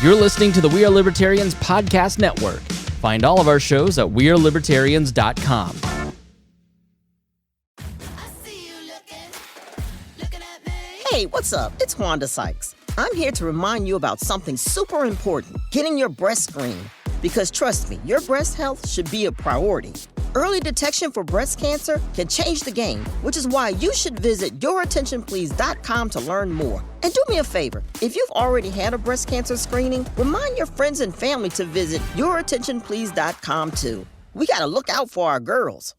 You're listening to the We Are Libertarians Podcast Network. Find all of our shows at wearelibertarians.com. Hey, what's up? It's Wanda Sykes. I'm here to remind you about something super important, getting your breast screened. Because trust me, your breast health should be a priority. Early detection for breast cancer can change the game, which is why you should visit yourattentionplease.com to learn more. And do me a favor, if you've already had a breast cancer screening, remind your friends and family to visit yourattentionplease.com too. We gotta look out for our girls.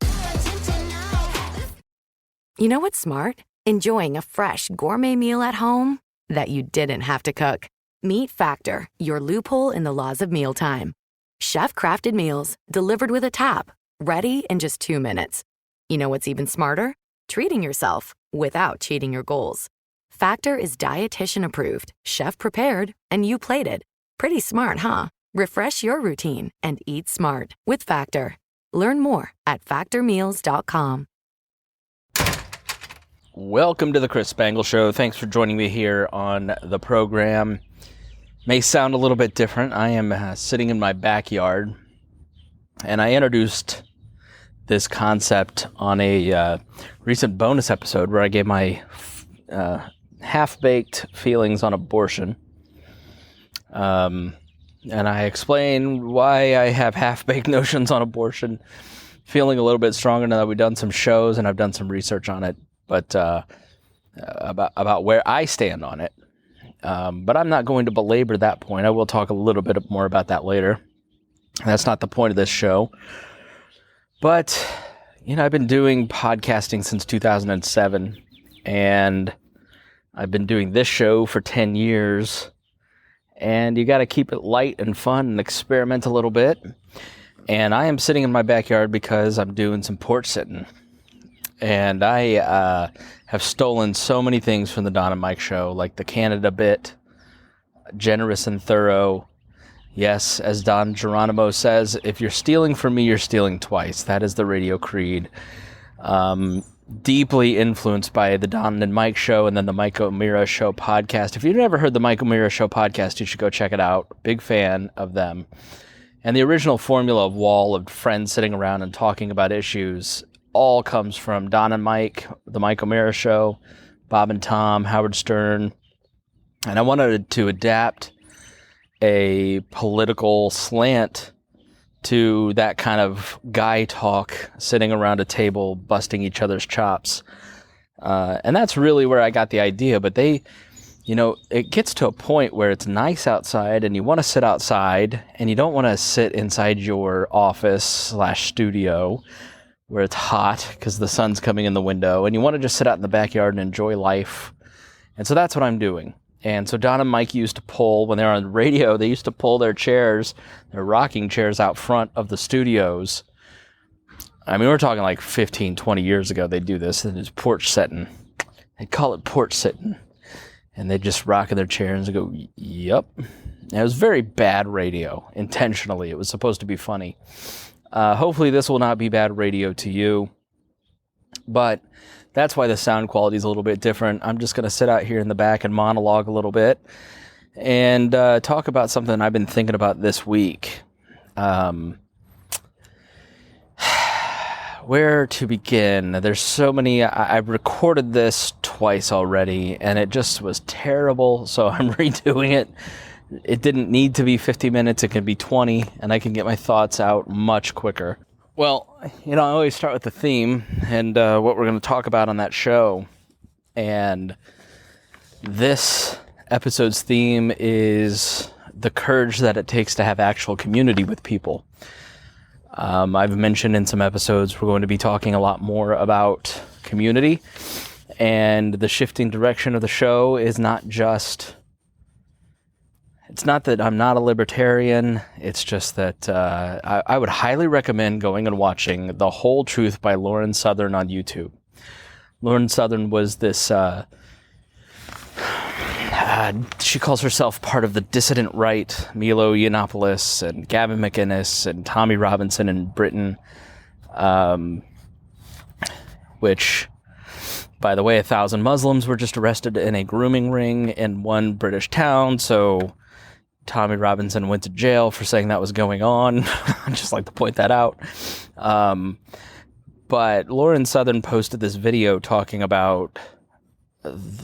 You know what's smart? Enjoying a fresh gourmet meal at home that you didn't have to cook. Meet Factor, your loophole in the laws of mealtime. Chef-crafted meals delivered with a tap, ready in just 2 minutes. You know what's even smarter? Treating yourself without cheating your goals. Factor is dietitian approved, chef prepared, and you plated. Pretty smart, huh? Refresh your routine and eat smart with Factor. Learn more at factormeals.com. Welcome to the Chris Spangle Show. Thanks for joining me here on the program. May sound a little bit different. I am sitting in my backyard, and I introduced this concept on a recent bonus episode where I gave my half-baked feelings on abortion. And I explained why I have half-baked notions on abortion, feeling a little bit stronger now that we've done some shows and I've done some research on it. But about where I stand on it. But I'm not going to belabor that point. I will talk a little bit more about that later. That's not the point of this show. But, I've been doing podcasting since 2007, and I've been doing this show for 10 years, and you got to keep it light and fun and experiment a little bit. And I am sitting in my backyard because I'm doing some porch sitting. And I have stolen so many things from the Don and Mike show, like the Canada bit, generous and thorough. Yes, as Don Geronimo says, if you're stealing from me, you're stealing twice. That is the radio creed. Deeply influenced by the Don and Mike show and then the Mike O'Meara show podcast. If you've never heard the Mike O'Meara show podcast, you should go check it out. Big fan of them. And the original formula of wall of friends sitting around and talking about issues all comes from Don and Mike, the Mike O'Meara show, Bob and Tom, Howard Stern. And I wanted to adapt a political slant to that kind of guy talk, sitting around a table, busting each other's chops. And that's really where I got the idea. But it gets to a point where it's nice outside and you want to sit outside and you don't want to sit inside your office/studio where it's hot because the sun's coming in the window, and you want to just sit out in the backyard and enjoy life. And so that's what I'm doing. And so Don and Mike used to pull, when they were on the radio, they used to pull their chairs, their rocking chairs out front of the studios. I mean, we're talking like 15, 20 years ago they'd do this, and it's porch sitting. They'd call it porch sitting. And they'd just rock in their chairs and go, yep. And it was very bad radio, intentionally. It was supposed to be funny. Hopefully this will not be bad radio to you, but that's why the sound quality is a little bit different. I'm just going to sit out here in the back and monologue a little bit and talk about something I've been thinking about this week. Where to begin? There's so many. I've recorded this twice already, and it just was terrible, so I'm redoing it. It didn't need to be 50 minutes. It can be 20, and I can get my thoughts out much quicker. Well, I always start with the theme and what we're going to talk about on that show. And this episode's theme is the courage that it takes to have actual community with people. I've mentioned in some episodes we're going to be talking a lot more about community. And the shifting direction of the show is not just... It's not that I'm not a libertarian, it's just that I would highly recommend going and watching The Whole Truth by Lauren Southern on YouTube. Lauren Southern was this, she calls herself part of the dissident right, Milo Yiannopoulos and Gavin McInnes and Tommy Robinson in Britain, which... By the way, 1,000 Muslims were just arrested in a grooming ring in one British town, so Tommy Robinson went to jail for saying that was going on. I'd just like to point that out. But Lauren Southern posted this video talking about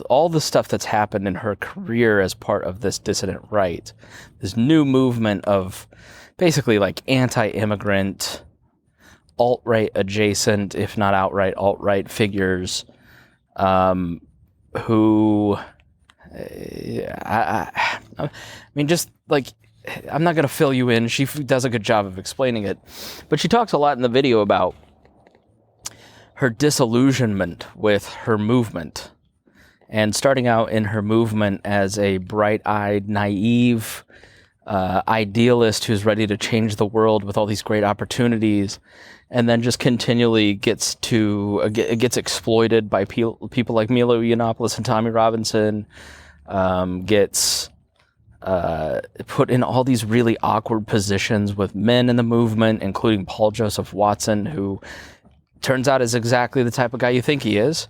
all the stuff that's happened in her career as part of this dissident right. This new movement of basically like anti-immigrant, alt-right adjacent, if not outright alt-right figures who... I mean, just like, I'm not going to fill you in. She does a good job of explaining it. But she talks a lot in the video about her disillusionment with her movement. And starting out in her movement as a bright-eyed, naive idealist who's ready to change the world with all these great opportunities, and then just continually gets exploited by people like Milo Yiannopoulos and Tommy Robinson, gets put in all these really awkward positions with men in the movement, including Paul Joseph Watson, who turns out is exactly the type of guy you think he is.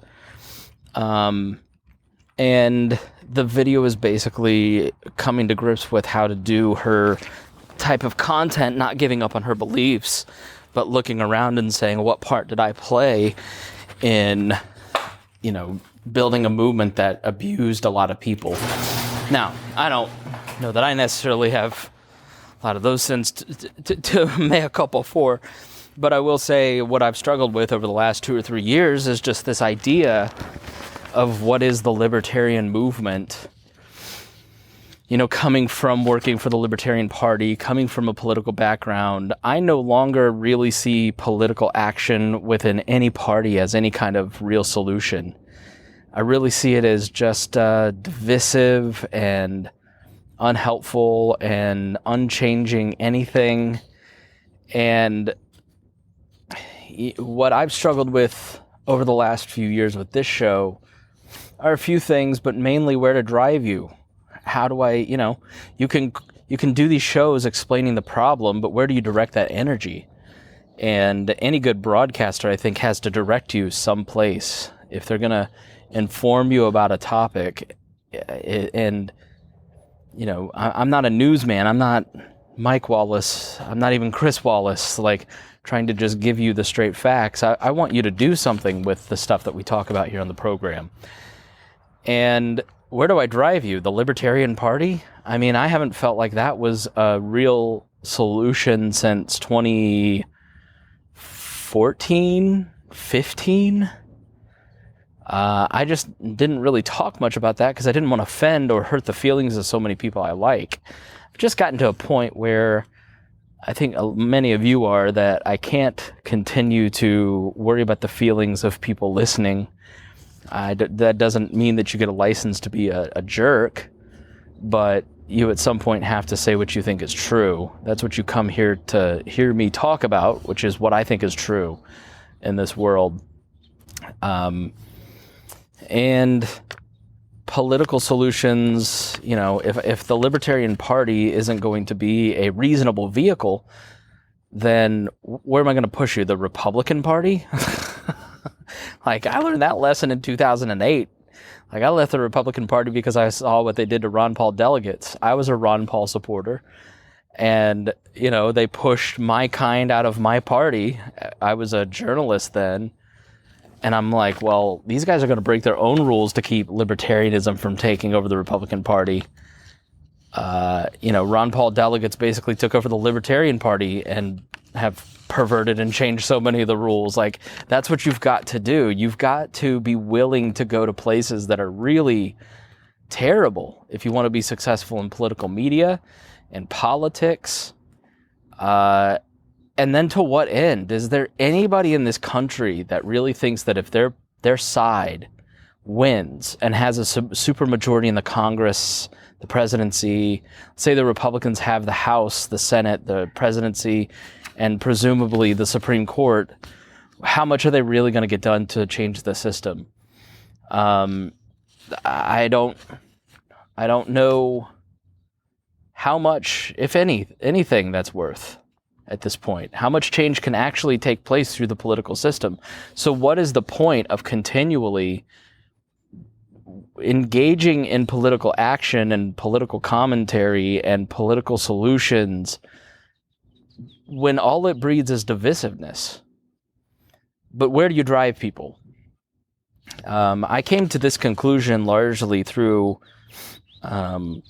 And the video is basically coming to grips with how to do her type of content, not giving up on her beliefs, but looking around and saying, what part did I play in, building a movement that abused a lot of people? Now, I don't know that I necessarily have a lot of those sins to mea culpa for, but I will say what I've struggled with over the last 2 or 3 years is just this idea of what is the libertarian movement. Coming from working for the Libertarian Party, coming from a political background, I no longer really see political action within any party as any kind of real solution. I really see it as just divisive and unhelpful and unchanging anything. And what I've struggled with over the last few years with this show are a few things, but mainly where to drive you. How do I, you can do these shows explaining the problem, but where do you direct that energy? And any good broadcaster, I think, has to direct you someplace. If they're going to inform you about a topic, and, I'm not a newsman. I'm not Mike Wallace. I'm not even Chris Wallace, trying to just give you the straight facts. I want you to do something with the stuff that we talk about here on the program. And where do I drive you? The Libertarian Party? I mean, I haven't felt like that was a real solution since 2014, 15. I just didn't really talk much about that because I didn't want to offend or hurt the feelings of so many people I like. I've just gotten to a point where I think many of you are, that I can't continue to worry about the feelings of people listening. That doesn't mean that you get a license to be a jerk, but you at some point have to say what you think is true. That's what you come here to hear me talk about, which is what I think is true in this world. And political solutions, if the Libertarian Party isn't going to be a reasonable vehicle, then where am I going to push you? The Republican Party? I learned that lesson in 2008. I left the Republican Party because I saw what they did to Ron Paul delegates. I was a Ron Paul supporter. And, they pushed my kind out of my party. I was a journalist then. And I'm like, well, these guys are going to break their own rules to keep libertarianism from taking over the Republican Party. Ron Paul delegates basically took over the Libertarian Party and have perverted and changed so many of the rules. That's what you've got to do. You've got to be willing to go to places that are really terrible if you want to be successful in political media and politics. And then to what end? Is there anybody in this country that really thinks that if their side wins and has a supermajority in the Congress, the presidency, say the Republicans have the House, the Senate, the presidency, and presumably the Supreme Court, how much are they really going to get done to change the system? I don't know how much, if anything, that's worth at this point. How much change can actually take place through the political system? So what is the point of continually engaging in political action and political commentary and political solutions when all it breeds is divisiveness. But where do you drive people? I came to this conclusion largely through, I've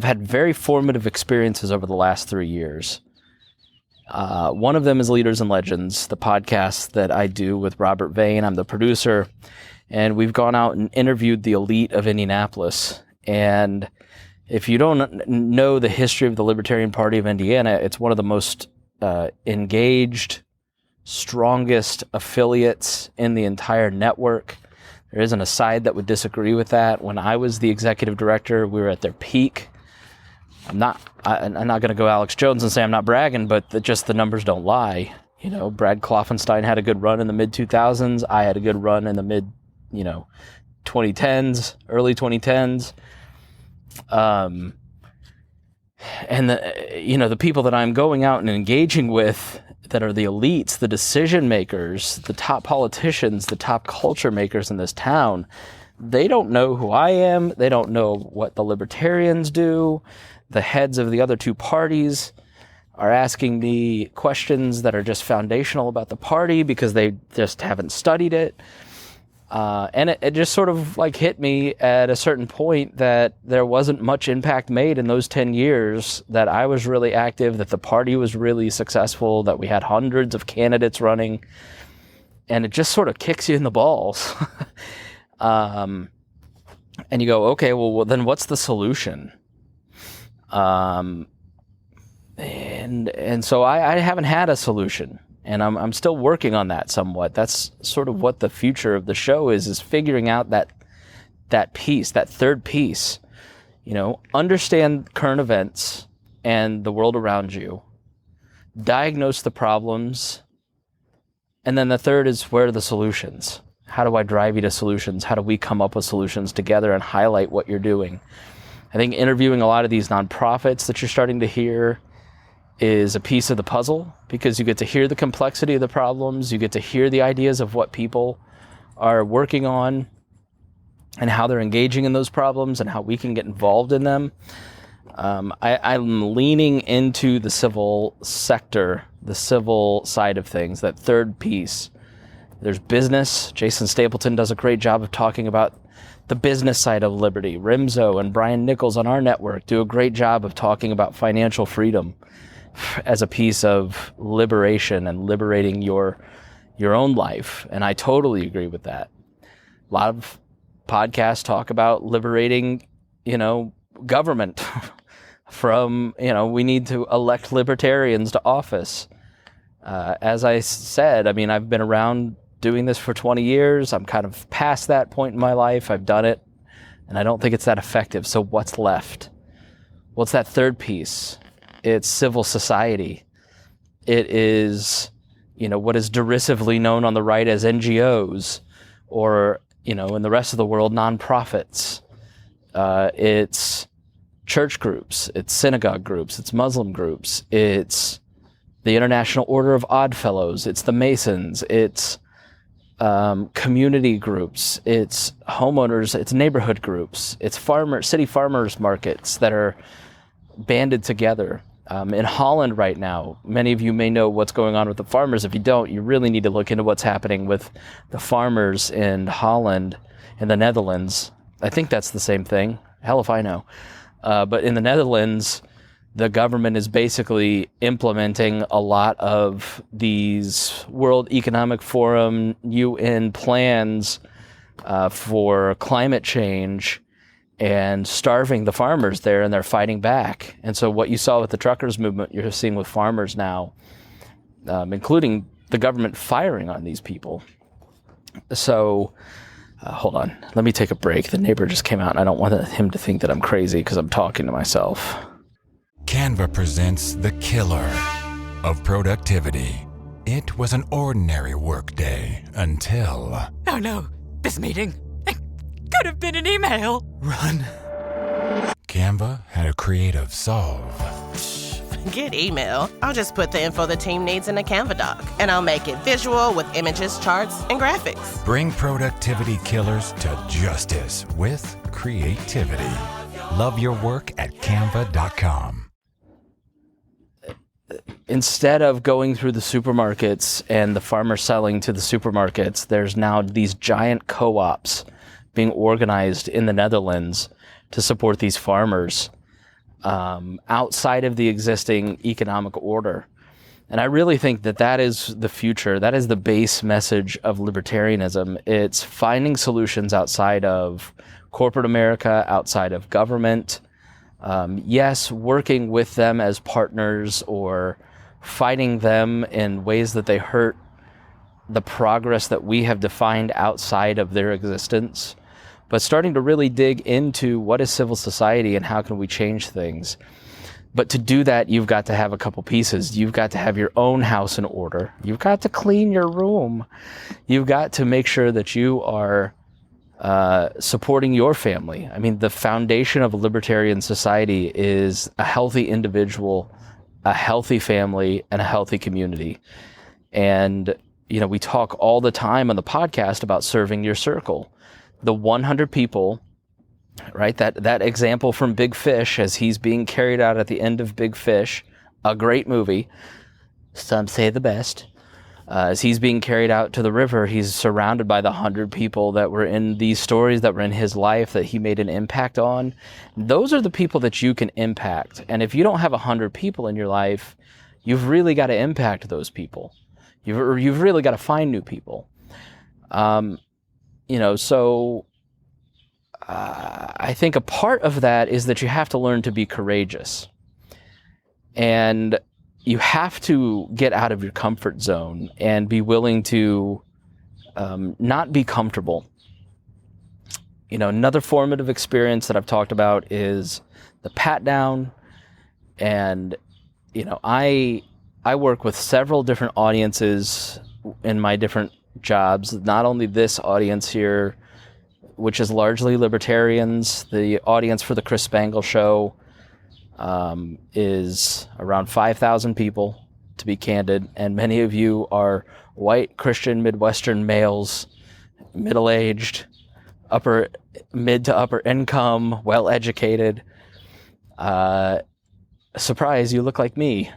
had very formative experiences over the last 3 years. One of them is Leaders and Legends, the podcast that I do with Robert Vane. I'm the producer, and we've gone out and interviewed the elite of Indianapolis. And if you don't know the history of the Libertarian Party of Indiana, it's one of the most engaged, strongest affiliates in the entire network. There isn't a side that would disagree with that. When I was the executive director, we were at their peak. I'm not going to go Alex Jones and say I'm not bragging, but just the numbers don't lie. You know, Brad Klopfenstein had a good run in the mid-2000s. I had a good run in the mid-2010s, early 2010s. And the people that I'm going out and engaging with that are the elites, the decision makers, the top politicians, the top culture makers in this town, they don't know who I am. They don't know what the libertarians do. The heads of the other two parties are asking me questions that are just foundational about the party because they just haven't studied it. And it just sort of like hit me at a certain point that there wasn't much impact made in those 10 years, that I was really active, that the party was really successful, that we had hundreds of candidates running, and it just sort of kicks you in the balls. And you go, okay, well, then what's the solution? And so I haven't had a solution. And I'm still working on that somewhat. That's sort of what the future of the show is figuring out that piece, that third piece. Understand current events and the world around you, diagnose the problems, and then the third is, where are the solutions? How do I drive you to solutions? How do we come up with solutions together and highlight what you're doing? I think interviewing a lot of these nonprofits that you're starting to hear is a piece of the puzzle, because you get to hear the complexity of the problems, you get to hear the ideas of what people are working on and how they're engaging in those problems and how we can get involved in them. I'm leaning into the civil sector, the civil side of things, that third piece. There's business. Jason Stapleton does a great job of talking about the business side of liberty. Rimzo and Brian Nichols on our network do a great job of talking about financial freedom as a piece of liberation and liberating your own life. And I totally agree with that. A lot of podcasts talk about liberating, government from, we need to elect libertarians to office. As I said, I've been around doing this for 20 years. I'm kind of past that point in my life. I've done it, and I don't think it's that effective. So what's left? What's that third piece? It's civil society. It is, what is derisively known on the right as NGOs, or, in the rest of the world, nonprofits. It's church groups. It's synagogue groups. It's Muslim groups. It's the International Order of Odd Fellows. It's the Masons. It's community groups. It's homeowners. It's neighborhood groups. It's city farmers markets that are banded together. In Holland right now, many of you may know what's going on with the farmers. If you don't, you really need to look into what's happening with the farmers in Holland, in the Netherlands. I think that's the same thing. Hell if I know. But in the Netherlands, the government is basically implementing a lot of these World Economic Forum, UN plans for climate change, and starving the farmers there, and they're fighting back. And so what you saw with the truckers movement, you're seeing with farmers now, including the government firing on these people. So, hold on. Let me take a break. The neighbor just came out, and I don't want him to think that I'm crazy because I'm talking to myself. Canva presents the killer of productivity. It was an ordinary workday until... Oh no, this meeting... could have been an email. Run. Canva had a creative solve. Get email. I'll just put the info the team needs in a Canva doc, and I'll make it visual with images, charts, and graphics. Bring productivity killers to justice with creativity. Love your work at canva.com. Instead of going through the supermarkets and the farmers selling to the supermarkets, there's now these giant co-ops being organized in the Netherlands to support these farmers outside of the existing economic order. And I really think that that is the future. That is the base message of libertarianism. It's finding solutions outside of corporate America, outside of government. Yes, working with them as partners or fighting them in ways that they hurt the progress that we have defined outside of their existence, but starting to really dig into what is civil society and how can we change things. But to do that, you've got to have a couple pieces. You've got to have your own house in order. You've got to clean your room. You've got to make sure that you are supporting your family. I mean, the foundation of a libertarian society is a healthy individual, a healthy family, and a healthy community. And, you know, we talk all the time on the podcast about serving your circle. The 100 people, right? That example from Big Fish as he's being carried out at the end of Big Fish, a great movie. Some say the best. As he's being carried out to the river, he's surrounded by the 100 people that were in these stories that were in his life that he made an impact on. Those are the people that you can impact. And if you don't have 100 people in your life, you've really got to impact those people. You've really got to find new people. So I think a part of that is that you have to learn to be courageous. And you have to get out of your comfort zone and be willing to not be comfortable. You know, another formative experience that I've talked about is the pat down. And, you know, I work with several different audiences in my different jobs, not only this audience here, which is largely libertarians. The audience for the Chris Spangle show is around 5,000 people, to be candid, and many of you are white Christian Midwestern males, middle-aged, mid to upper income, well-educated. Surprise, you look like me.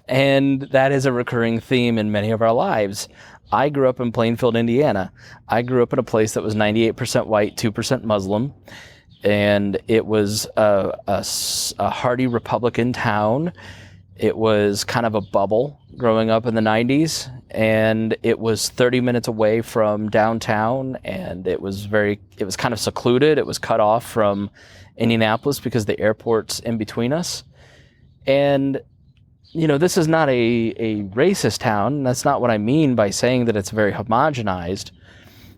And that is a recurring theme in many of our lives. I grew up in Plainfield, Indiana. I grew up in a place that was 98% white, 2% Muslim. And it was a hardy Republican town. It was kind of a bubble growing up in the 90s. And it was 30 minutes away from downtown. And it was kind of secluded. It was cut off from Indianapolis because the airport's in between us. And, you know, this is not a racist town. That's not what I mean by saying that it's very homogenized.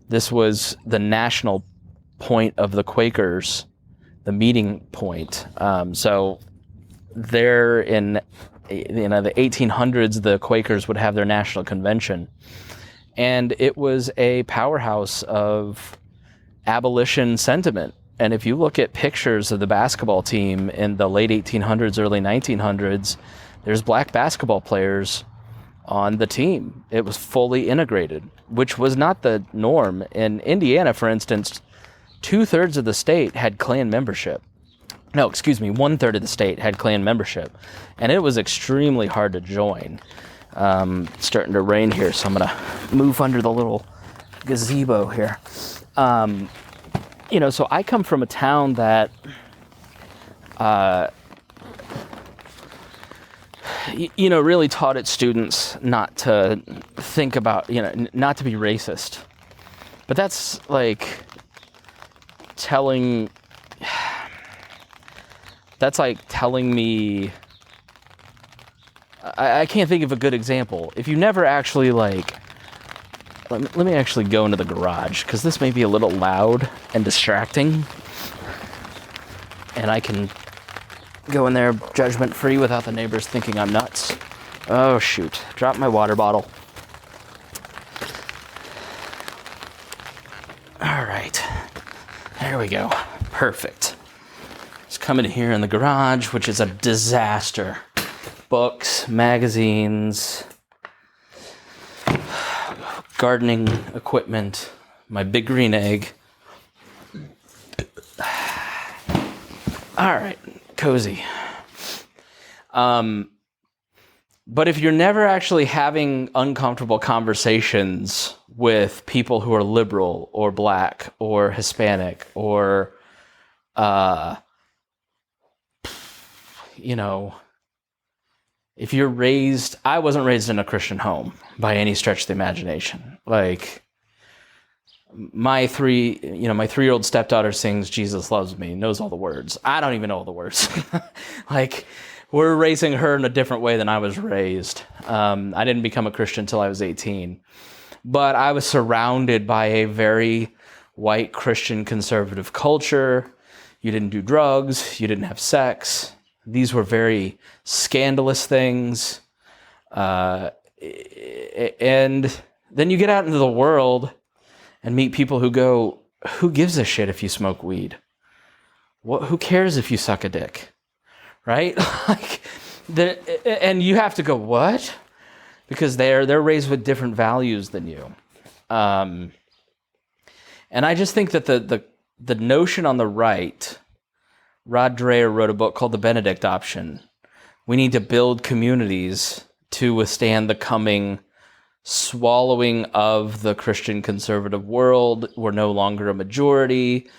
This was the national point of the Quakers, the meeting point. So there in the 1800s, the Quakers would have their national convention. And it was a powerhouse of abolition sentiment. And if you look at pictures of the basketball team in the late 1800s, early 1900s, there's black basketball players on the team. It was fully integrated, which was not the norm. In Indiana, for instance, 2/3 of the state had Klan membership. No, excuse me, 1/3 of the state had Klan membership. And it was extremely hard to join. It's starting to rain here, so I'm going to move under the little gazebo here. So I come from a town that really taught its students not to think about, not to be racist. But that's like telling me, I can't think of a good example. If you never actually let me actually go into the garage, because this may be a little loud and distracting. And I can go in there judgment-free without the neighbors thinking I'm nuts. Oh, shoot. Dropped my water bottle. All right. There we go. Perfect. Just coming in here in the garage, which is a disaster. books, magazines, gardening equipment, my big green egg. All right, cozy. But if you're never actually having uncomfortable conversations with people who are liberal or black or Hispanic or, if you're raised, I wasn't raised in a Christian home by any stretch of the imagination. Like my 3-year-old stepdaughter sings "Jesus Loves Me," knows all the words. I don't even know all the words. Like, we're raising her in a different way than I was raised. I didn't become a Christian until I was 18. But I was surrounded by a very white Christian conservative culture. You didn't do drugs. You didn't have sex. These were very scandalous things. And then you get out into the world and meet people who go, who gives a shit if you smoke weed? Who cares if you suck a dick? Right? And you have to go, what? Because they're raised with different values than you. And I just think that the notion on the right, Rod Dreher wrote a book called The Benedict Option. We need to build communities to withstand the coming swallowing of the Christian conservative world. We're no longer a majority.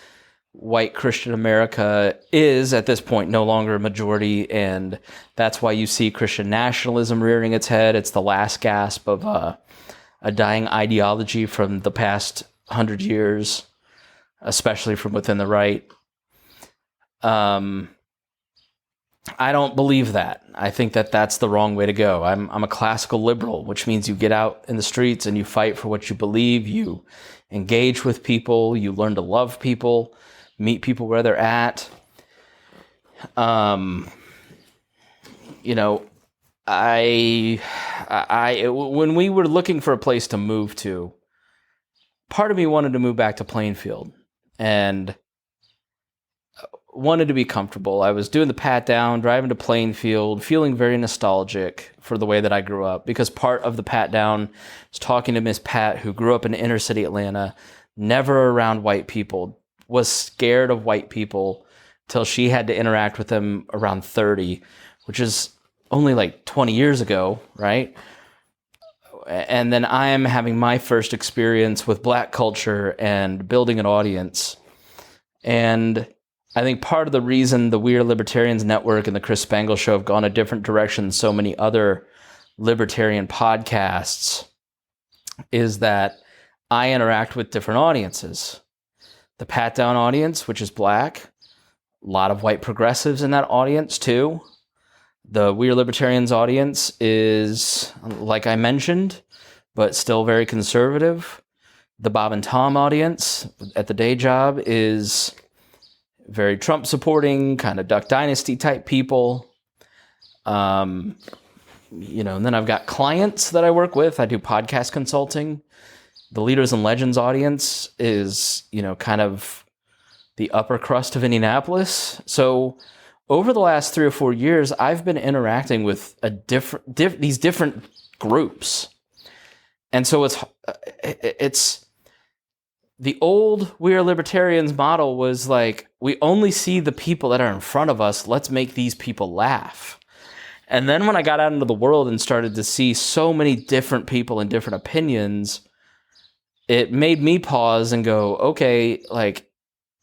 White Christian America is, at this point, no longer a majority, and that's why you see Christian nationalism rearing its head. It's the last gasp of a dying ideology from the past 100 years, especially from within the right. I don't believe that. I think that that's the wrong way to go. I'm a classical liberal, which means you get out in the streets and you fight for what you believe. You engage with people. You learn to love people. Meet people where they're at. When we were looking for a place to move to, part of me wanted to move back to Plainfield and wanted to be comfortable. I was doing the pat down, driving to Plainfield, feeling very nostalgic for the way that I grew up, because part of the pat down was talking to Miss Pat, who grew up in inner city Atlanta, never around white people, was scared of white people till she had to interact with them around 30, which is only like 20 years ago, right? And then I am having my first experience with black culture and building an audience. And I think part of the reason the We Are Libertarians Network and the Chris Spangle Show have gone a different direction than so many other libertarian podcasts is that I interact with different audiences. The Pat Down audience, which is black, a lot of white progressives in that audience too. The We Are Libertarians audience is, like I mentioned, but still very conservative. The Bob and Tom audience at the day job is very Trump supporting, kind of Duck Dynasty type people. And then I've got clients that I work with. I do podcast consulting. The Leaders and Legends audience is, kind of the upper crust of Indianapolis. So over the last 3 or 4 years, I've been interacting with these different groups. And so it's the old We Are Libertarians model was like, we only see the people that are in front of us. Let's make these people laugh. And then when I got out into the world and started to see so many different people and different opinions, it made me pause and go, okay, like,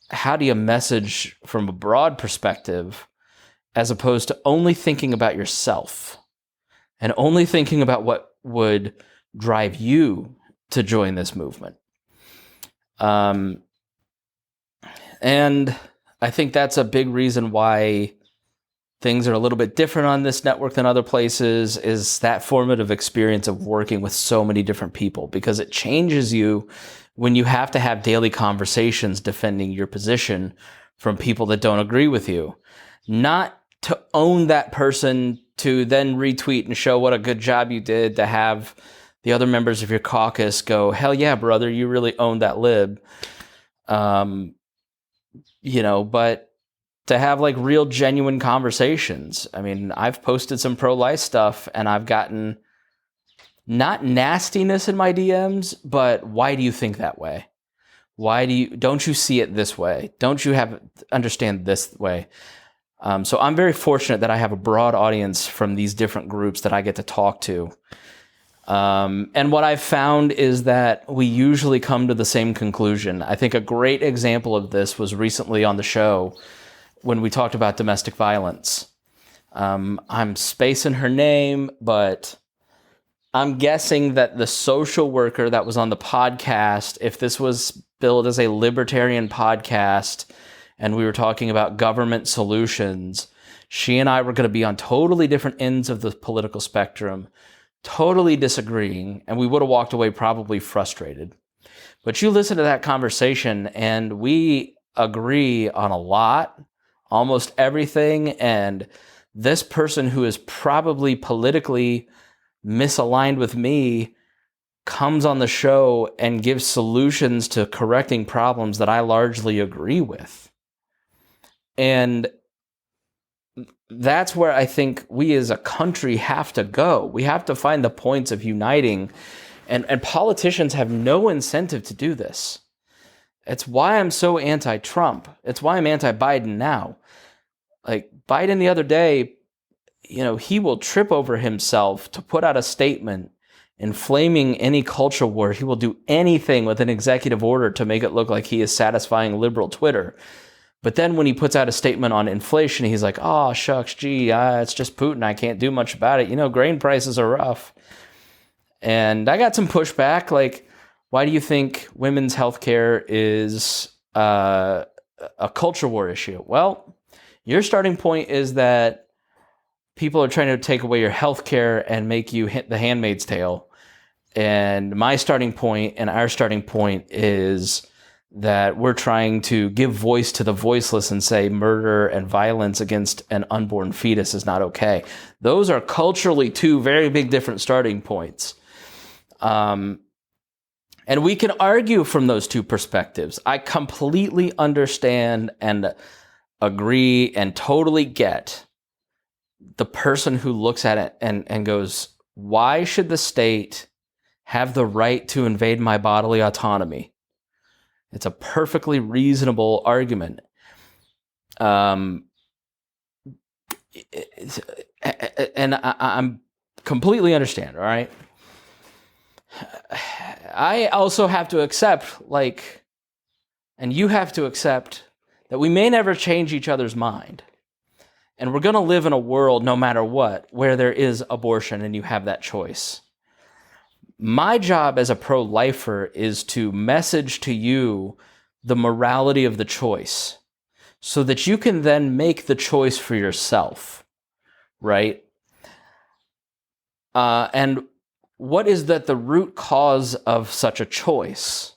how do you message from a broad perspective as opposed to only thinking about yourself and only thinking about what would drive you to join this movement? And I think that's a big reason why things are a little bit different on this network than other places, is that formative experience of working with so many different people, because it changes you when you have to have daily conversations defending your position from people that don't agree with you. Not to own that person to then retweet and show what a good job you did, to have the other members of your caucus go, hell yeah, brother, you really owned that lib. But to have like real genuine conversations. I mean, I've posted some pro-life stuff and I've gotten not nastiness in my DMs, but why do you think that way? Don't you see it this way? Don't you understand this way? So I'm very fortunate that I have a broad audience from these different groups that I get to talk to. And what I've found is that we usually come to the same conclusion. I think a great example of this was recently on the show when we talked about domestic violence. I'm spacing her name, but I'm guessing that the social worker that was on the podcast, if this was billed as a libertarian podcast and we were talking about government solutions, she and I were going to be on totally different ends of the political spectrum, totally disagreeing, and we would have walked away probably frustrated. But you listen to that conversation and we agree on a lot, almost everything, and this person who is probably politically misaligned with me comes on the show and gives solutions to correcting problems that I largely agree with. And that's where I think we as a country have to go. We have to find the points of uniting, and politicians have no incentive to do this. It's why I'm so anti-Trump. It's why I'm anti-Biden now. Like Biden the other day, he will trip over himself to put out a statement inflaming any culture war. He will do anything with an executive order to make it look like he is satisfying liberal Twitter. But then when he puts out a statement on inflation, he's like, oh, shucks, it's just Putin. I can't do much about it. Grain prices are rough. And I got some pushback. Like, why do you think women's health care is a culture war issue? Well, your starting point is that people are trying to take away your health care and make you hit the Handmaid's Tale. And my starting point and our starting point is that we're trying to give voice to the voiceless and say murder and violence against an unborn fetus is not okay. Those are culturally two very big different starting points. And we can argue from those two perspectives. I completely understand and agree and totally get the person who looks at it and goes, why should the state have the right to invade my bodily autonomy? It's a perfectly reasonable argument. And I'm completely understand, all right? I also have to accept, and you have to accept, that we may never change each other's mind. And we're going to live in a world, no matter what, where there is abortion and you have that choice. My job as a pro-lifer is to message to you the morality of the choice so that you can then make the choice for yourself, right? And what is the root cause of such a choice?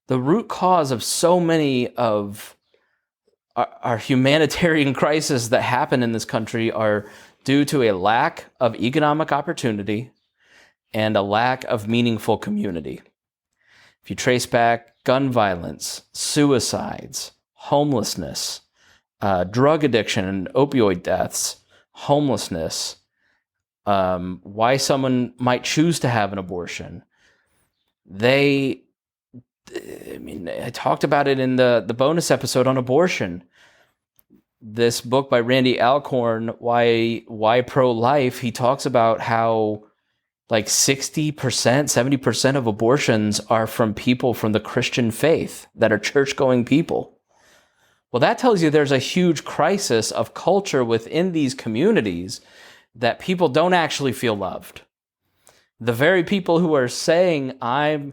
The root cause of so many of our humanitarian crises that happen in this country are due to a lack of economic opportunity and a lack of meaningful community. If you trace back gun violence, suicides, homelessness, drug addiction and opioid deaths, homelessness, why someone might choose to have an abortion, I talked about it in the bonus episode on abortion. This book by Randy Alcorn, Why Pro-Life, he talks about how 60%, 70% of abortions are from people from the Christian faith that are church-going people. Well, that tells you there's a huge crisis of culture within these communities that people don't actually feel loved. The very people who are saying, I'm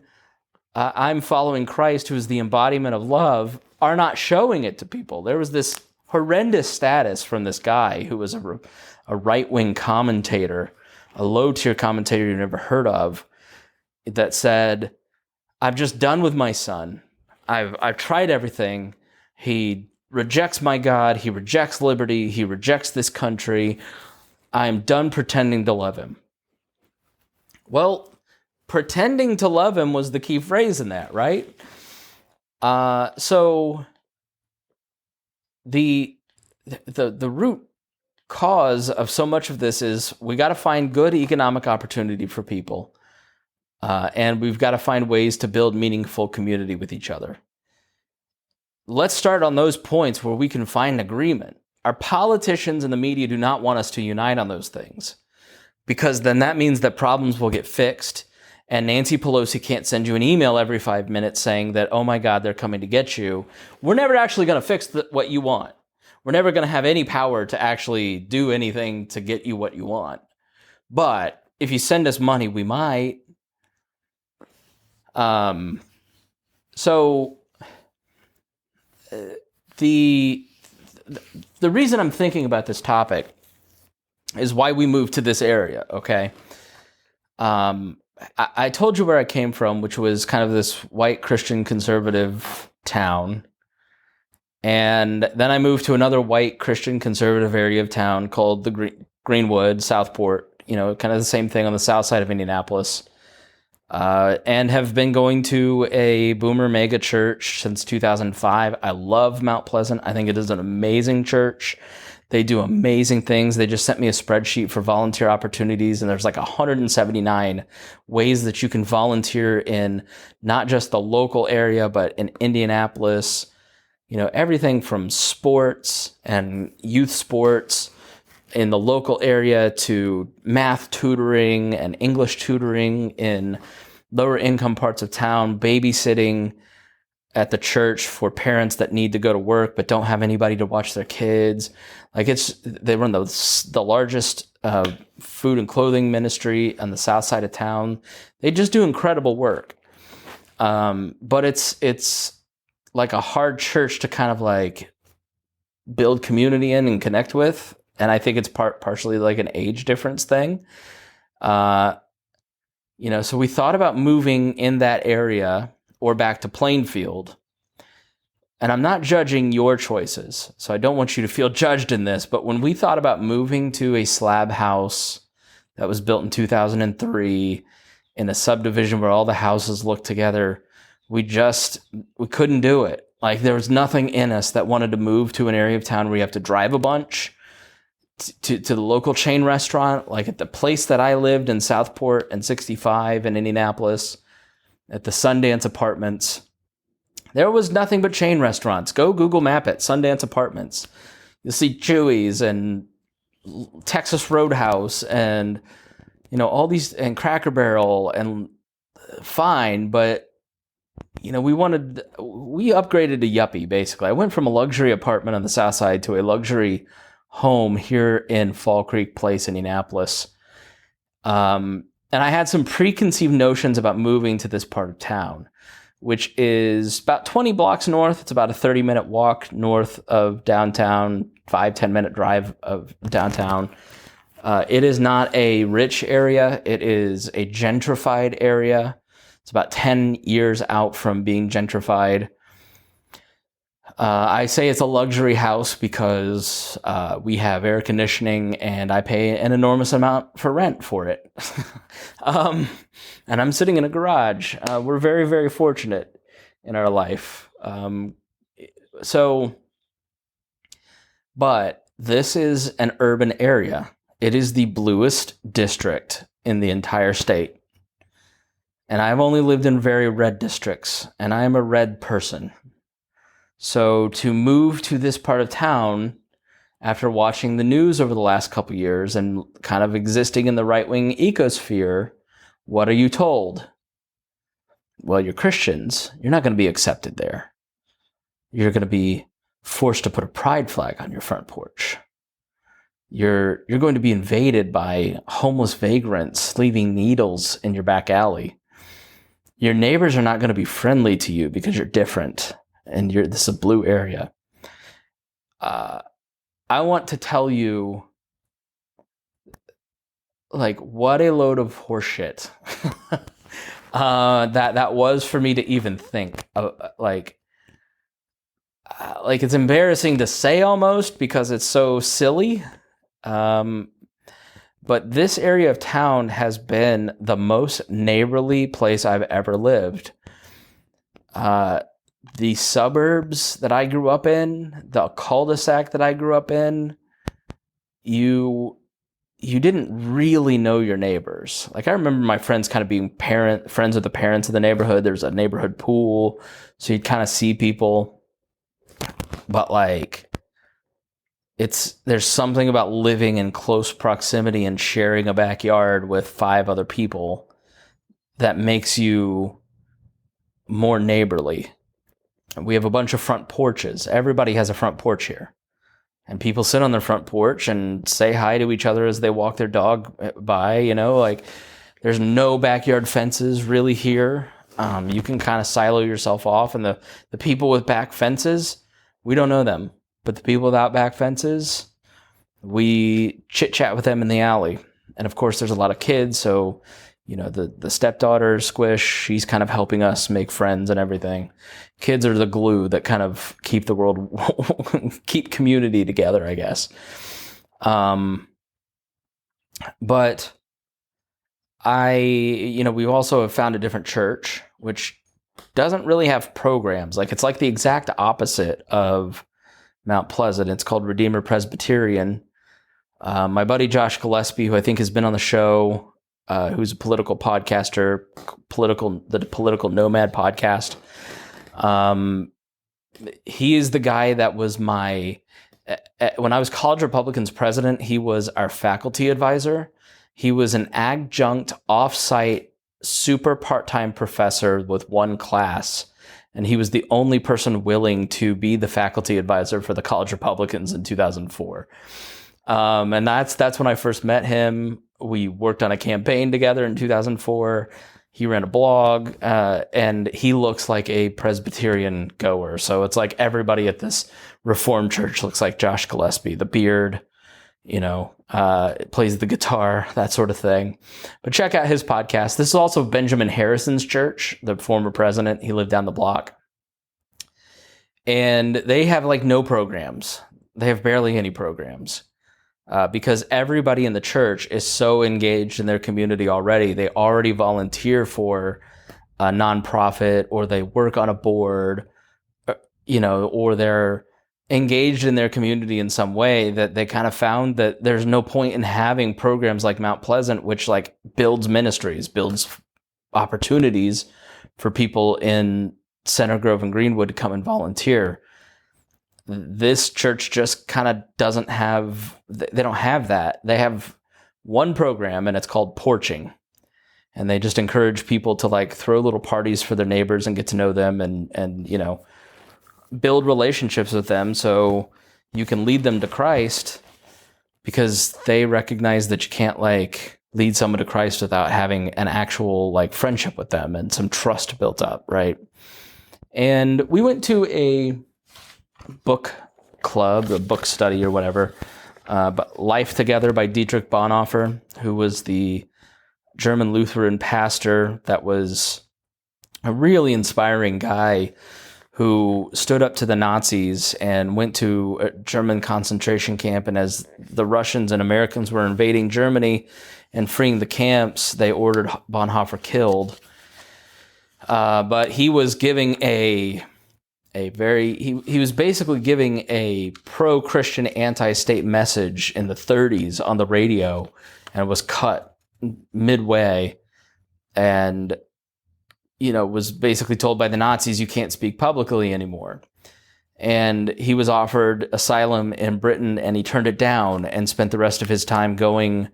following Christ, who is the embodiment of love, are not showing it to people. There was this horrendous status from this guy who was a right-wing commentator, a low-tier commentator you never heard of, that said, I'm just done with my son. I've tried everything. He rejects my God. He rejects liberty. He rejects this country. I'm done pretending to love him. Well, pretending to love him was the key phrase in that, right? So the the root cause of so much of this is we got to find good economic opportunity for people, and we've got to find ways to build meaningful community with each other. Let's start on those points where we can find agreement. Our politicians and the media do not want us to unite on those things, because then that means that problems will get fixed, and Nancy Pelosi can't send you an email every 5 minutes saying that, oh my God, they're coming to get you. We're never actually going to fix what you want. We're never going to have any power to actually do anything to get you what you want. But if you send us money, we might. So the reason I'm thinking about this topic is why we moved to this area, okay? I told you where I came from, which was kind of this white Christian conservative town. And then I moved to another white Christian conservative area of town called the Greenwood, Southport, kind of the same thing on the south side of Indianapolis. And have been going to a boomer mega church since 2005. I love Mount Pleasant. I think it is an amazing church. They do amazing things. They just sent me a spreadsheet for volunteer opportunities, and there's like 179 ways that you can volunteer in not just the local area, but in Indianapolis. Everything from sports and youth sports in the local area to math tutoring and English tutoring in lower income parts of town, babysitting at the church for parents that need to go to work but don't have anybody to watch their kids. They run the largest food and clothing ministry on the south side of town. They just do incredible work. But it's like a hard church to kind of like build community in and connect with. And I think it's partially like an age difference thing. So we thought about moving in that area or back to Plainfield. And I'm not judging your choices, so I don't want you to feel judged in this. But when we thought about moving to a slab house that was built in 2003 in a subdivision where all the houses look together, we couldn't do it. Like, there was nothing in us that wanted to move to an area of town where you have to drive a bunch to the local chain restaurant. Like at the place that I lived in Southport and 65 in Indianapolis, at the Sundance Apartments, there was nothing but chain restaurants. Go Google Map it, Sundance Apartments. You'll see Chewy's and Texas Roadhouse and, all these, and Cracker Barrel, and fine, but we upgraded to yuppie, basically. I went from a luxury apartment on the south side to a luxury home here in Fall Creek Place, Indianapolis. And I had some preconceived notions about moving to this part of town, which is about 20 blocks north. It's about a 30-minute walk north of downtown, 5-10 minute drive of downtown. It is not a rich area. It is a gentrified area. It's about 10 years out from being gentrified. I say it's a luxury house because we have air conditioning and I pay an enormous amount for rent for it. And I'm sitting in a garage. We're very, very fortunate in our life. But this is an urban area. It is the bluest district in the entire state. And I've only lived in very red districts, and I am a red person. So to move to this part of town, after watching the news over the last couple of years and kind of existing in the right-wing ecosphere, what are you told? Well, you're Christians. You're not going to be accepted there. You're going to be forced to put a pride flag on your front porch. You're going to be invaded by homeless vagrants leaving needles in your back alley. Your neighbors are not going to be friendly to you because you're different and this is a blue area. I want to tell you, like, what a load of horseshit that was for me to even think. Like it's embarrassing to say almost because it's so silly. But this area of town has been the most neighborly place I've ever lived. the suburbs that I grew up in, the cul-de-sac that I grew up in, you didn't really know your neighbors. Like, I remember my friends kind of being friends with the parents of the neighborhood. There's a neighborhood pool, so you'd kind of see people. But like, there's something about living in close proximity and sharing a backyard with 5 other people that makes you more neighborly. We have a bunch of front porches. Everybody has a front porch here. And people sit on their front porch and say hi to each other as they walk their dog by, like there's no backyard fences really here. You can kind of silo yourself off, and the people with back fences, we don't know them. But the people without back fences, we chit chat with them in the alley. And of course there's a lot of kids. So, the stepdaughter, Squish, she's kind of helping us make friends and everything. Kids are the glue that kind of keep the world, keep community together, I guess. But we also have found a different church, which doesn't really have programs. Like, it's like the exact opposite of Mount Pleasant. It's called Redeemer Presbyterian. My buddy Josh Gillespie, who I think has been on the show, who's a political podcaster, the Political Nomad podcast. He is the guy that was when I was College Republicans president, he was our faculty advisor. He was an adjunct off-site super part-time professor with one class. And he was the only person willing to be the faculty advisor for the College Republicans in 2004. And that's when I first met him. We worked on a campaign together in 2004. He ran a blog, and he looks like a Presbyterian goer. So it's like everybody at this Reformed church looks like Josh Gillespie, the beard, plays the guitar, that sort of thing. But check out his podcast. This is also Benjamin Harrison's church, the former president. He lived down the block. And they have like no programs. They have barely any programs. Because everybody in the church is so engaged in their community already. They already volunteer for a nonprofit, or they work on a board, or they're engaged in their community in some way, that they kind of found that there's no point in having programs like Mount Pleasant, which like builds ministries, builds opportunities for people in Center Grove and Greenwood to come and volunteer. This church just kind of doesn't have, they don't have that. They have one program, and it's called Porching. And they just encourage people to like throw little parties for their neighbors and get to know them and build relationships with them so you can lead them to Christ, because they recognize that you can't like lead someone to Christ without having an actual like friendship with them and some trust built up, right? And we went to a book club, a book study or whatever, but Life Together by Dietrich Bonhoeffer, who was the German Lutheran pastor that was a really inspiring guy who stood up to the Nazis and went to a German concentration camp. And as the Russians and Americans were invading Germany and freeing the camps, they ordered Bonhoeffer killed. But he was giving he was basically giving a pro-Christian anti-state message in the 30s on the radio, and was cut midway, and was basically told by the Nazis, you can't speak publicly anymore. And he was offered asylum in Britain, and he turned it down and spent the rest of his time going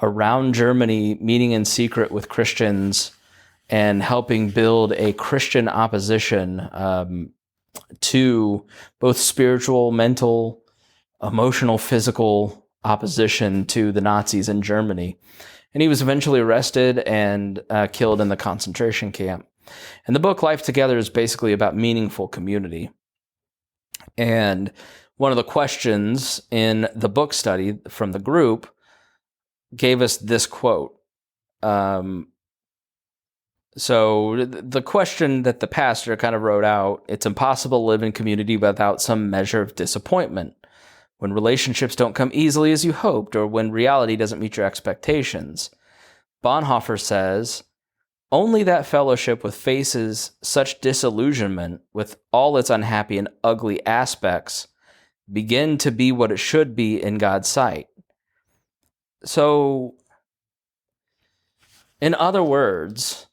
around Germany, meeting in secret with Christians and helping build a Christian opposition to both spiritual, mental, emotional, physical opposition to the Nazis in Germany. And he was eventually arrested and killed in the concentration camp. And the book Life Together is basically about meaningful community. And one of the questions in the book study from the group gave us this quote. So the question that the pastor kind of wrote out, it's impossible to live in community without some measure of disappointment. When relationships don't come easily as you hoped, or when reality doesn't meet your expectations. Bonhoeffer says, only that fellowship with faces such disillusionment with all its unhappy and ugly aspects begin to be what it should be in God's sight. So, in other words,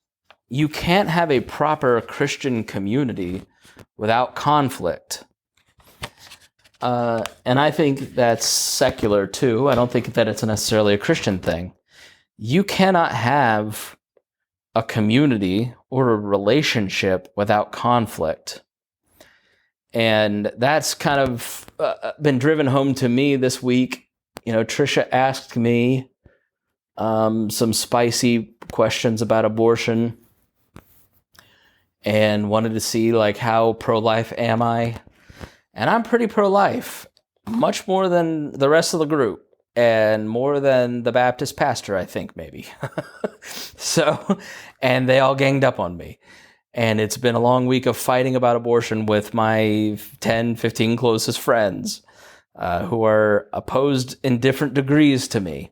you can't have a proper Christian community without conflict. And I think that's secular too. I don't think that it's necessarily a Christian thing. You cannot have a community or a relationship without conflict. And that's kind of been driven home to me this week. You know, Trisha asked me some spicy questions about abortion and wanted to see like how pro-life am I? And I'm pretty pro-life, much more than the rest of the group and more than the Baptist pastor, I think, maybe. So, and they all ganged up on me. And it's been a long week of fighting about abortion with my 10, 15 closest friends who are opposed in different degrees to me.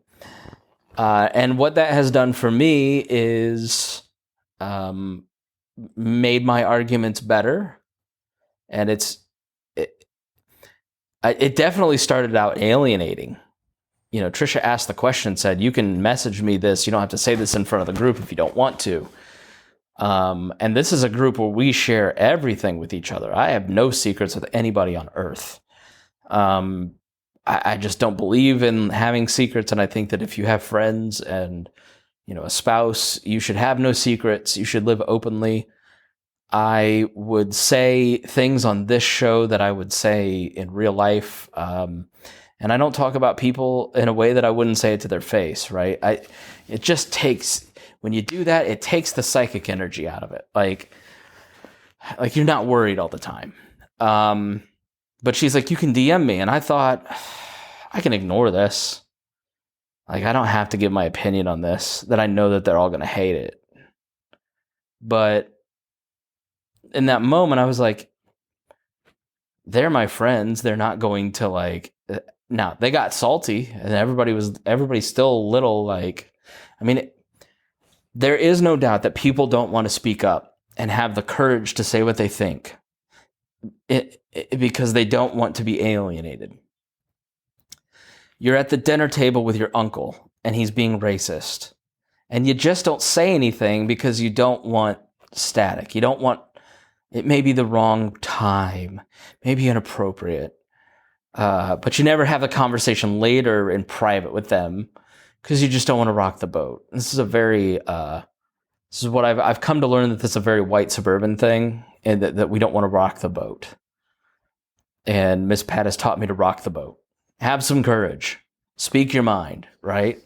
And what that has done for me is made my arguments better. And it definitely started out alienating. You know, Trisha asked the question, said, you can message me this. You don't have to say this in front of the group if you don't want to. And this is a group where we share everything with each other. I have no secrets with anybody on earth. I just don't believe in having secrets. And I think that if you have friends and, you know, a spouse, you should have no secrets. You should live openly. I would say things on this show that I would say in real life. And I don't talk about people in a way that I wouldn't say it to their face, right? It just takes, when you do that, it takes the psychic energy out of it. Like you're not worried all the time. But she's like, you can DM me. And I thought, I can ignore this. Like, I don't have to give my opinion on this, that I know that they're all going to hate it. But in that moment, I was like, they're my friends. They're not going to like, now they got salty and everybody's still a little like, I mean, there is no doubt that people don't want to speak up and have the courage to say what they think because they don't want to be alienated. You're at the dinner table with your uncle and he's being racist and you just don't say anything because you don't want static. You don't want, it may be the wrong time, maybe inappropriate, but you never have the conversation later in private with them because you just don't want to rock the boat. This is a very, this is what I've come to learn, that this is a very white suburban thing, and that we don't want to rock the boat. And Miss Pat has taught me to rock the boat. Have some courage. Speak your mind, right?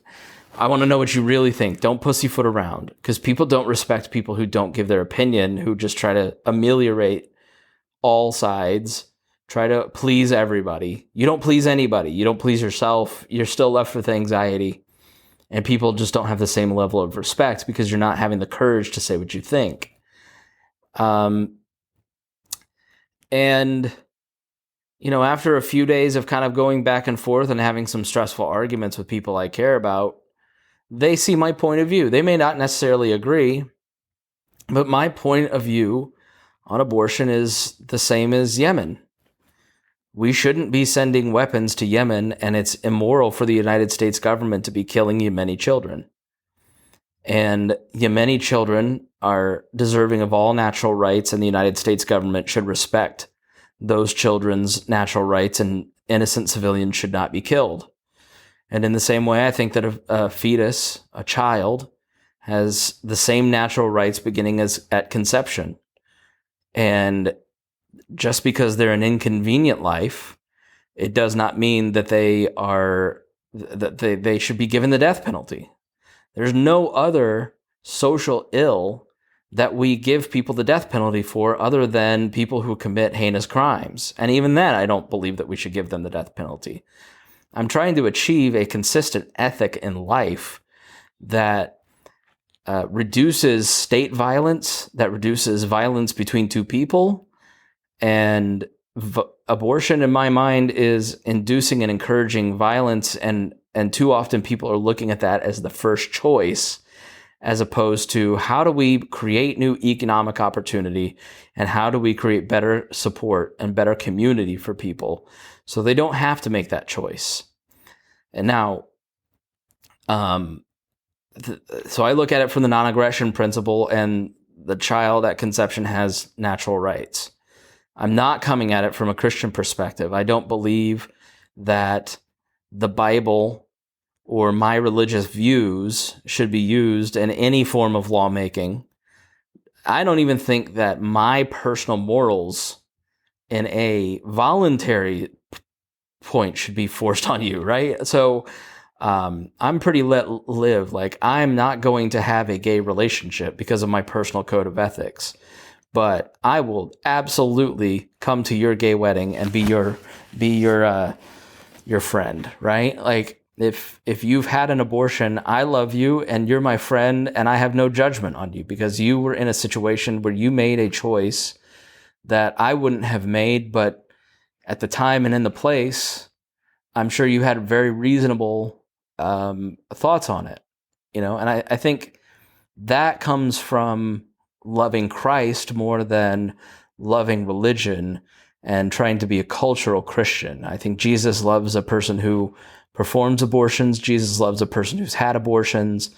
I want to know what you really think. Don't pussyfoot around, because people don't respect people who don't give their opinion, who just try to ameliorate all sides, try to please everybody. You don't please anybody. You don't please yourself. You're still left with anxiety. And people just don't have the same level of respect because you're not having the courage to say what you think. And, you know, after a few days of kind of going back and forth and having some stressful arguments with people I care about, they see my point of view. They may not necessarily agree, but my point of view on abortion is the same as Yemen. We shouldn't be sending weapons to Yemen, and it's immoral for the United States government to be killing Yemeni children. And Yemeni children are deserving of all natural rights, and the United States government should respect those children's natural rights, and innocent civilians should not be killed. And in the same way, I think that a fetus, a child, has the same natural rights beginning at conception. And just because they're an inconvenient life, it does not mean that they should be given the death penalty. There's no other social ill that we give people the death penalty for other than people who commit heinous crimes. And even then, I don't believe that we should give them the death penalty. I'm trying to achieve a consistent ethic in life that reduces state violence, that reduces violence between two people. And abortion, in my mind, is inducing and encouraging violence. And too often people are looking at that as the first choice, as opposed to how do we create new economic opportunity and how do we create better support and better community for people so they don't have to make that choice. And now, so I look at it from the non-aggression principle, and the child at conception has natural rights. I'm not coming at it from a Christian perspective. I don't believe that the Bible or my religious views should be used in any form of lawmaking. I don't even think that my personal morals in a voluntary point should be forced on you, right? So I'm pretty let live. Like, I'm not going to have a gay relationship because of my personal code of ethics, but I will absolutely come to your gay wedding and be your friend, right? Like, if you've had an abortion, I love you and you're my friend, and I have no judgment on you because you were in a situation where you made a choice that I wouldn't have made, but at the time and in the place, I'm sure you had very reasonable thoughts on it, and I think that comes from loving Christ more than loving religion and trying to be a cultural Christian. I think Jesus loves a person who performs abortions. Jesus loves a person who's had abortions.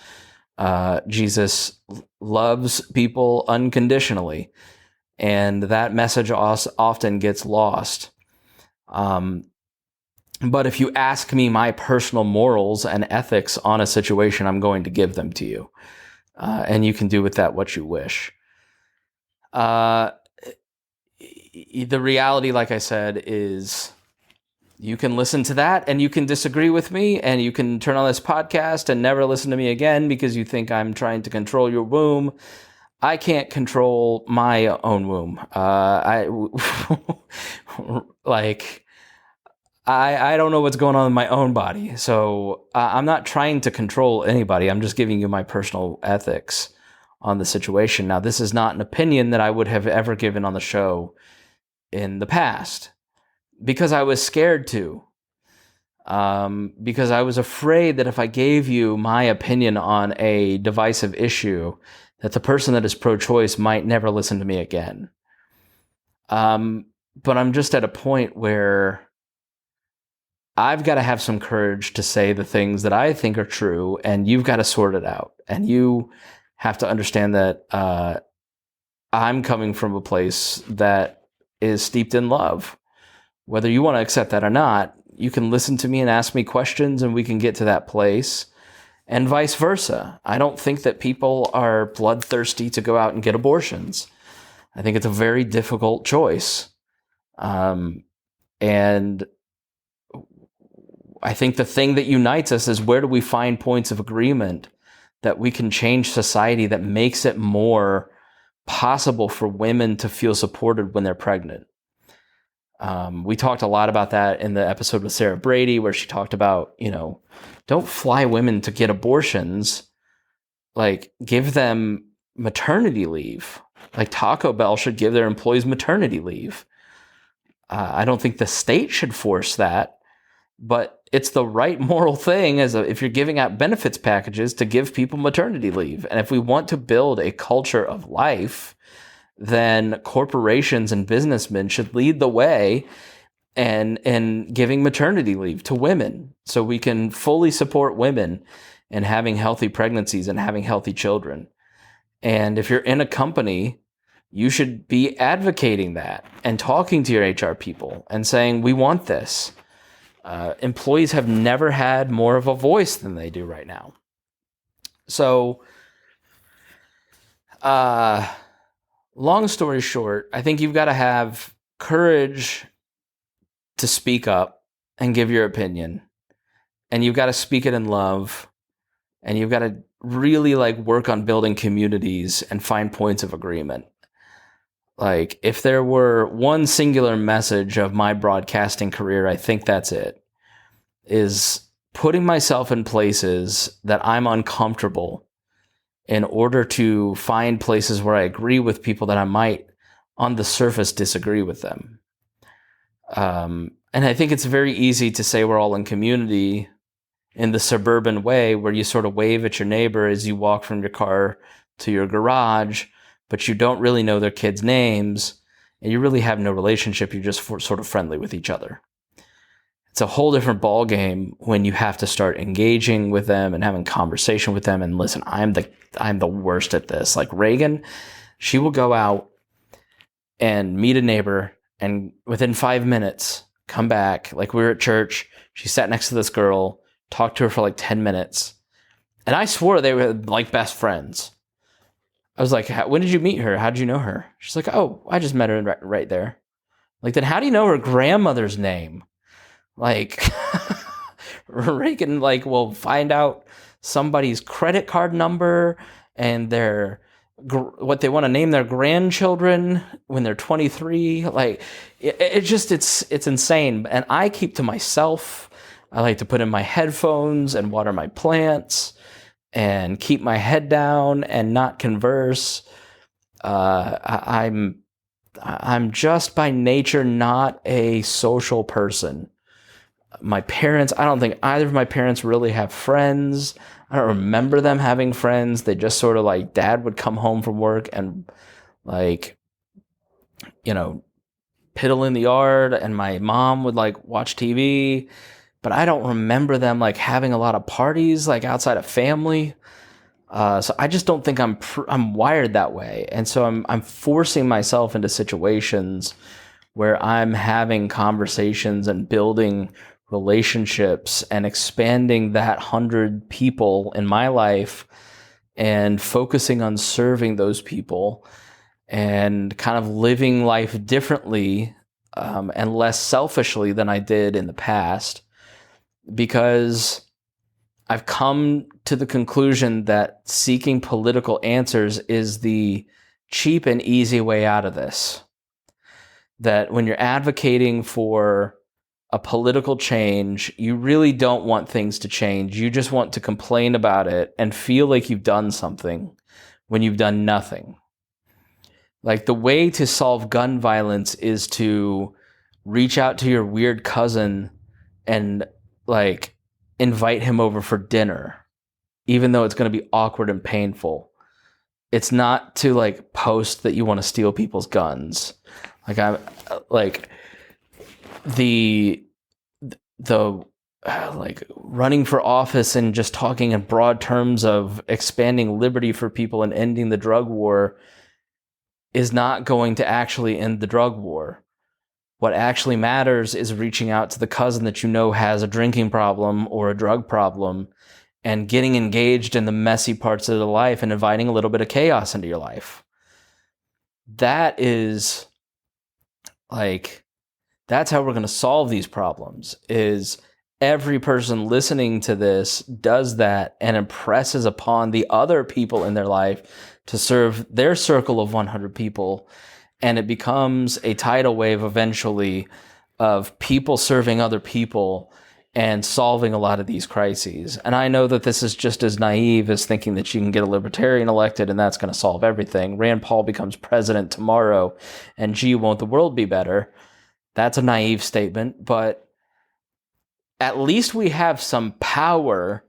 Jesus loves people unconditionally. And that message often gets lost. But if you ask me my personal morals and ethics on a situation, I'm going to give them to you. And you can do with that what you wish. The reality, like I said, is you can listen to that and you can disagree with me and you can turn on this podcast and never listen to me again because you think I'm trying to control your womb. I can't control my own womb. I don't know what's going on in my own body. So I'm not trying to control anybody. I'm just giving you my personal ethics on the situation. Now, this is not an opinion that I would have ever given on the show in the past because I was scared to. Because I was afraid that if I gave you my opinion on a divisive issue, that the person that is pro-choice might never listen to me again. But I'm just at a point where I've got to have some courage to say the things that I think are true, and you've got to sort it out. And you have to understand that I'm coming from a place that is steeped in love. Whether you want to accept that or not, you can listen to me and ask me questions, and we can get to that place, and vice versa. I don't think that people are bloodthirsty to go out and get abortions. I think it's a very difficult choice. And I think the thing that unites us is, where do we find points of agreement that we can change society that makes it more possible for women to feel supported when they're pregnant? We talked a lot about that in the episode with Sarah Brady, where she talked about, don't fly women to get abortions. Like, give them maternity leave. Like, Taco Bell should give their employees maternity leave. I don't think the state should force that, but it's the right moral thing if you're giving out benefits packages to give people maternity leave. And if we want to build a culture of life, then corporations and businessmen should lead the way and giving maternity leave to women so we can fully support women in having healthy pregnancies and having healthy children. And if you're in a company, you should be advocating that and talking to your HR people and saying, we want this. Employees have never had more of a voice than they do right now. So, long story short, I think you've got to have courage to speak up and give your opinion. And you've got to speak it in love. And you've got to really work on building communities and find points of agreement. Like, if there were one singular message of my broadcasting career, I think that's it, is putting myself in places that I'm uncomfortable in order to find places where I agree with people that I might, on the surface, disagree with them. And I think it's very easy to say we're all in community in the suburban way where you sort of wave at your neighbor as you walk from your car to your garage, but you don't really know their kids' names, and you really have no relationship. You're just sort of friendly with each other. It's a whole different ball game when you have to start engaging with them and having conversation with them. And listen, I'm the worst at this. Like Reagan, she will go out and meet a neighbor, and within 5 minutes come back. Like we were at church, she sat next to this girl, talked to her for like 10 minutes, and I swore they were like best friends. I was like, when did you meet her? How did you know her? She's like, oh, I just met her right there. Like, then how do you know her grandmother's name? Like, Reagan, like, will find out somebody's credit card number and what they want to name their grandchildren when they're 23. Like, it's insane. And I keep to myself. I like to put in my headphones and water my plants and keep my head down and not converse. I'm just by nature not a social person. My parents, I don't think either of my parents really have friends. I don't remember them having friends. They just sort of like, dad would come home from work and like, piddle in the yard, and my mom would like watch TV. But I don't remember them like having a lot of parties like outside of family. So I just don't think I'm wired that way. And so I'm forcing myself into situations where I'm having conversations and building relationships and expanding that 100 people in my life and focusing on serving those people and kind of living life differently and less selfishly than I did in the past, because I've come to the conclusion that seeking political answers is the cheap and easy way out of this. That when you're advocating for a political change, you really don't want things to change. You just want to complain about it and feel like you've done something when you've done nothing. Like, the way to solve gun violence is to reach out to your weird cousin and like invite him over for dinner, even though it's going to be awkward and painful. It's not to like post that you want to steal people's guns. Like, I'm like the like running for office and just talking in broad terms of expanding liberty for people and ending the drug war is not going to actually end the drug war. What actually matters is reaching out to the cousin that you know has a drinking problem or a drug problem and getting engaged in the messy parts of their life and inviting a little bit of chaos into your life. That is like, that's how we're going to solve these problems, is every person listening to this does that and impresses upon the other people in their life to serve their circle of 100 people. And it becomes a tidal wave eventually of people serving other people and solving a lot of these crises. And I know that this is just as naive as thinking that you can get a libertarian elected and that's going to solve everything. Rand Paul becomes president tomorrow and gee, won't the world be better? That's a naive statement, but at least we have some power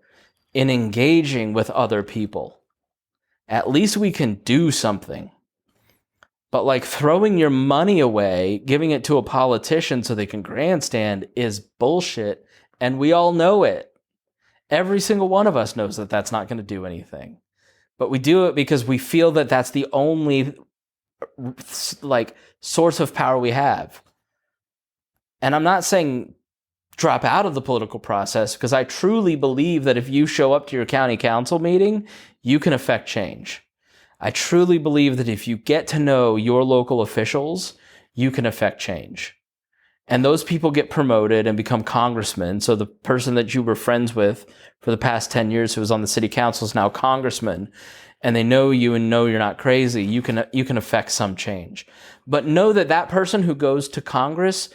in engaging with other people. At least we can do something. But like throwing your money away, giving it to a politician so they can grandstand is bullshit. And we all know it. Every single one of us knows that that's not going to do anything. But we do it because we feel that that's the only like source of power we have. And I'm not saying drop out of the political process, because I truly believe that if you show up to your county council meeting, you can affect change. I truly believe that if you get to know your local officials, you can affect change. And those people get promoted and become congressmen. So the person that you were friends with for the past 10 years who was on the city council is now congressman, and they know you and know you're not crazy. You can affect some change. But know that that person who goes to Congress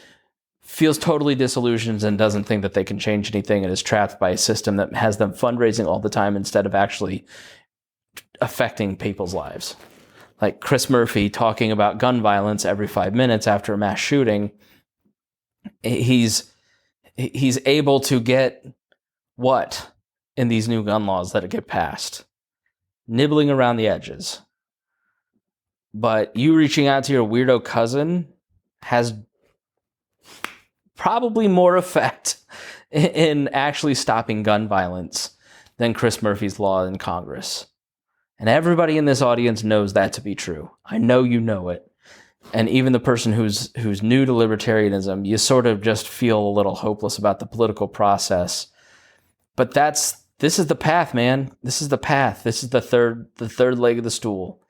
feels totally disillusioned and doesn't think that they can change anything and is trapped by a system that has them fundraising all the time instead of actually affecting people's lives. Like Chris Murphy talking about gun violence every 5 minutes after a mass shooting. He's able to get what in these new gun laws that get passed? Nibbling around the edges. But you reaching out to your weirdo cousin has probably more effect in actually stopping gun violence than Chris Murphy's law in Congress. And everybody in this audience knows that to be true. I know you know it. And even the person who's new to libertarianism, you sort of just feel a little hopeless about the political process. But this is the path, man. This is the path. This is the third leg of the stool,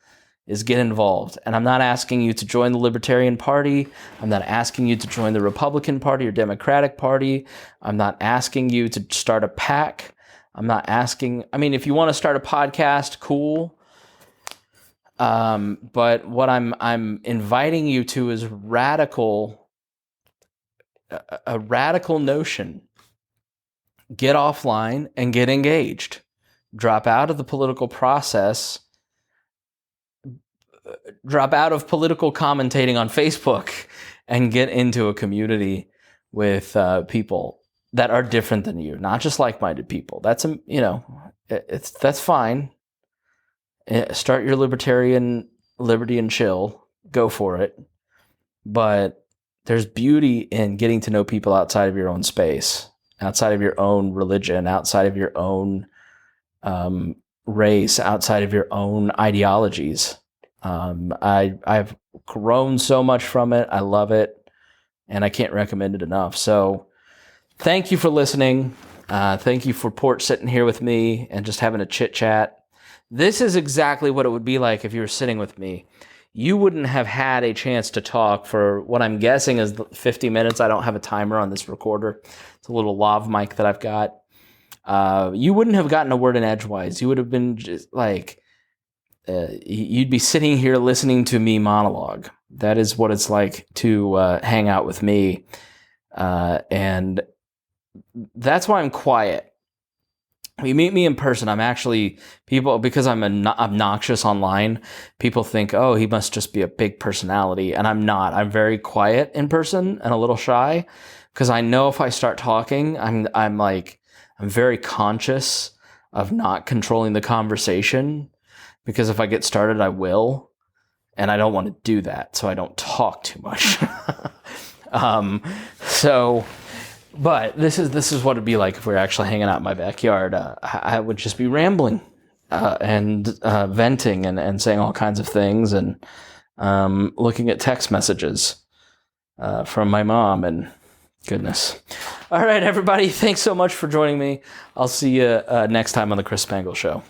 is get involved. And I'm not asking you to join the Libertarian Party. I'm not asking you to join the Republican Party or Democratic Party. I'm not asking you to start a PAC. I'm not asking, I mean, if you want to start a podcast, cool. But what I'm inviting you to is a radical notion. Get offline and get engaged. Drop out of the political process. Drop out of political commentating on Facebook and get into a community with people that are different than you, not just like-minded people. That's that's fine. Start your libertarian liberty and chill. Go for it. But there's beauty in getting to know people outside of your own space, outside of your own religion, outside of your own race, outside of your own ideologies. I've grown so much from it. I love it, and I can't recommend it enough. So thank you for listening. Thank you for Port sitting here with me and just having a chit chat. This is exactly what it would be like if you were sitting with me. You wouldn't have had a chance to talk for what I'm guessing is 50 minutes. I don't have a timer on this recorder. It's a little lav mic that I've got. You wouldn't have gotten a word in edgewise. You would have been just like, you'd be sitting here listening to me monologue. That is what it's like to hang out with me. And that's why I'm quiet. You meet me in person, I'm actually, people, because I'm obnoxious online, people think, oh, he must just be a big personality. And I'm not. I'm very quiet in person and a little shy, because I know if I start talking, I'm very conscious of not controlling the conversation, because if I get started, I will. And I don't want to do that, so I don't talk too much. But this is what it'd be like if we were actually hanging out in my backyard. I would just be rambling and venting and saying all kinds of things and looking at text messages from my mom and goodness. All right, everybody, thanks so much for joining me. I'll see you next time on the Chris Spangle Show.